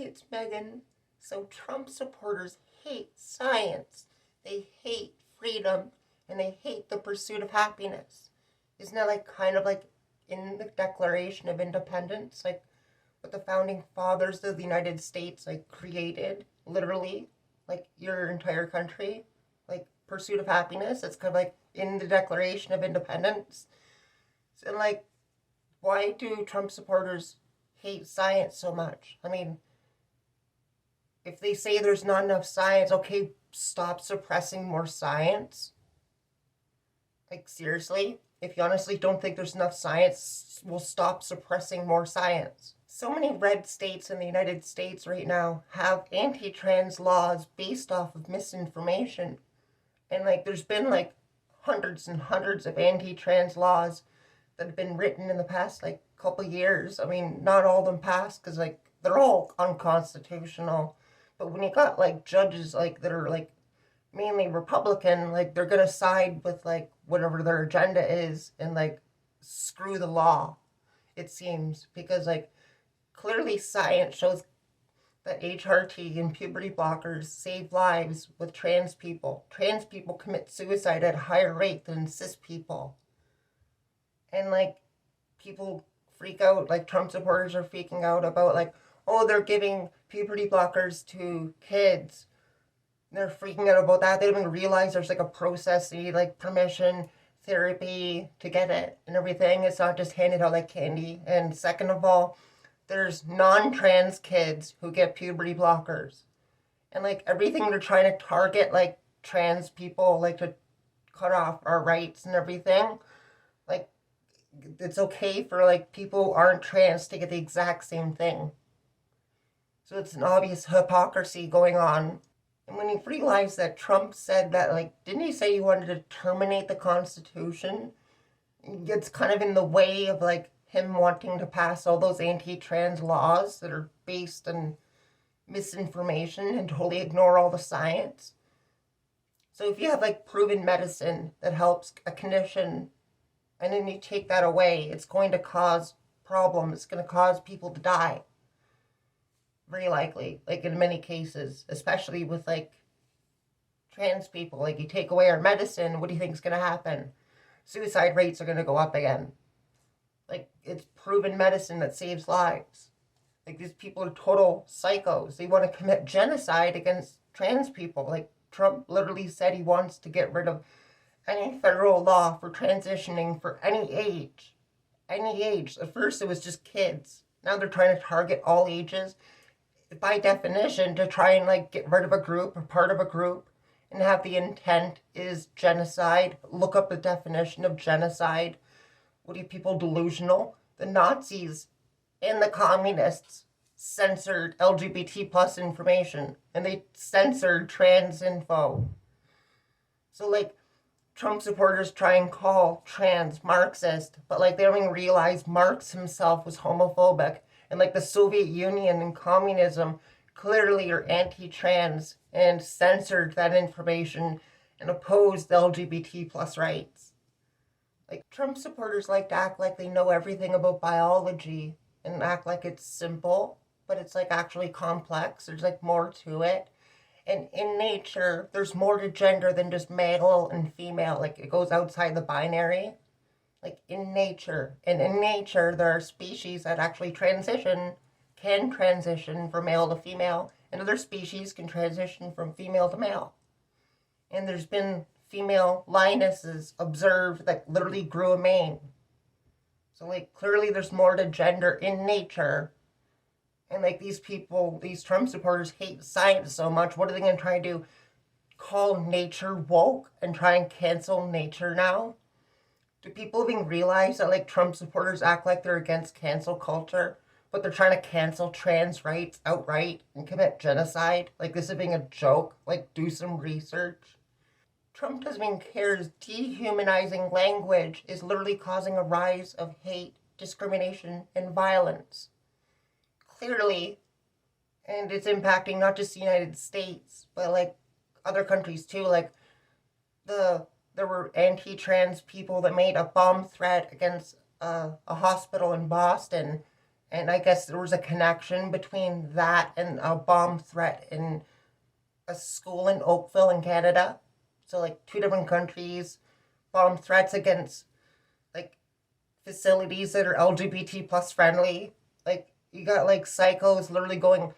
it's Megan. So Trump supporters hate science. They hate freedom and they hate the pursuit of happiness. Isn't that like kind of like in the Declaration of Independence, like what the founding fathers of the United States like created, literally, like your entire country, like pursuit of happiness. It's kind of like in the Declaration of Independence. And like, why do Trump supporters hate science so much? I mean, if they say there's not enough science, okay, stop suppressing more science. Like, seriously? If you honestly don't think there's enough science, we'll stop suppressing more science. So many red states in the United States right now have anti-trans laws based off of misinformation. And like, there's been like hundreds and hundreds of anti-trans laws that have been written in the past like couple years. I mean, not all of them passed because like they're all unconstitutional. But when you got like judges like that are like mainly Republican, like they're gonna side with like whatever their agenda is and like screw the law, it seems, because like clearly science shows that HRT and puberty blockers save lives with trans people. Trans people commit suicide at a higher rate than cis people. And like people freak out, like Trump supporters are freaking out about like, oh, they're giving puberty blockers to kids. They're freaking out about that. They don't even realize there's like a process, you need like permission, therapy to get it and everything. It's not just handed out like candy. And second of all, there's non-trans kids who get puberty blockers. And like everything they're trying to target like trans people, like to cut off our rights and everything. Like it's okay for like people who aren't trans to get the exact same thing. So it's an obvious hypocrisy going on. And when you realize that Trump said that, like, didn't he say he wanted to terminate the Constitution? It's kind of in the way of like him wanting to pass all those anti-trans laws that are based on misinformation and totally ignore all the science. So if you have like proven medicine that helps a condition and then you take that away, it's going to cause problems. It's going to cause people to die. Very likely, like in many cases, especially with like trans people. Like you take away our medicine, what do you think is going to happen? Suicide rates are going to go up again. Like it's proven medicine that saves lives. Like these people are total psychos. They want to commit genocide against trans people. Like Trump literally said he wants to get rid of any federal law for transitioning for any age. Any age. At first it was just kids. Now they're trying to target all ages, by definition, to try and like get rid of a group or part of a group and have the intent is genocide. Look up the definition of genocide. What are you people delusional? The Nazis and the communists censored LGBT plus information and they censored trans info. So like Trump supporters try and call trans Marxist, but like they don't even realize Marx himself was homophobic. And like the Soviet Union and communism clearly are anti-trans and censored that information and opposed the LGBT plus rights. Like Trump supporters like to act like they know everything about biology and act like it's simple, but it's like actually complex. There's like more to it. And in nature, there's more to gender than just male and female. Like it goes outside the binary. Like in nature. And in nature, there are species that actually can transition from male to female, and other species can transition from female to male. And there's been female lionesses observed that literally grew a mane. So like clearly there's more to gender in nature. And like these people, these Trump supporters hate science so much. What are they going to try to do? Call nature woke and try and cancel nature now? Do people even realize that like Trump supporters act like they're against cancel culture, but they're trying to cancel trans rights outright and commit genocide? Like this is being a joke. Like do some research. Trump doesn't even care. His dehumanizing language is literally causing a rise of hate, discrimination, and violence. Clearly, and it's impacting not just the United States, but like other countries too. Like there were anti-trans people that made a bomb threat against a hospital in Boston, And I guess there was a connection between that and a bomb threat in a school in Oakville in Canada. So like two different countries, bomb threats against like facilities that are LGBT plus friendly. Like you got like psychos literally going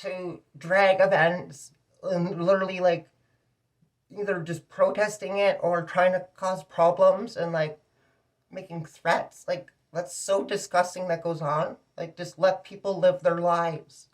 to drag events and literally like either just protesting it or trying to cause problems and like making threats. Like that's so disgusting that goes on. Like just let people live their lives.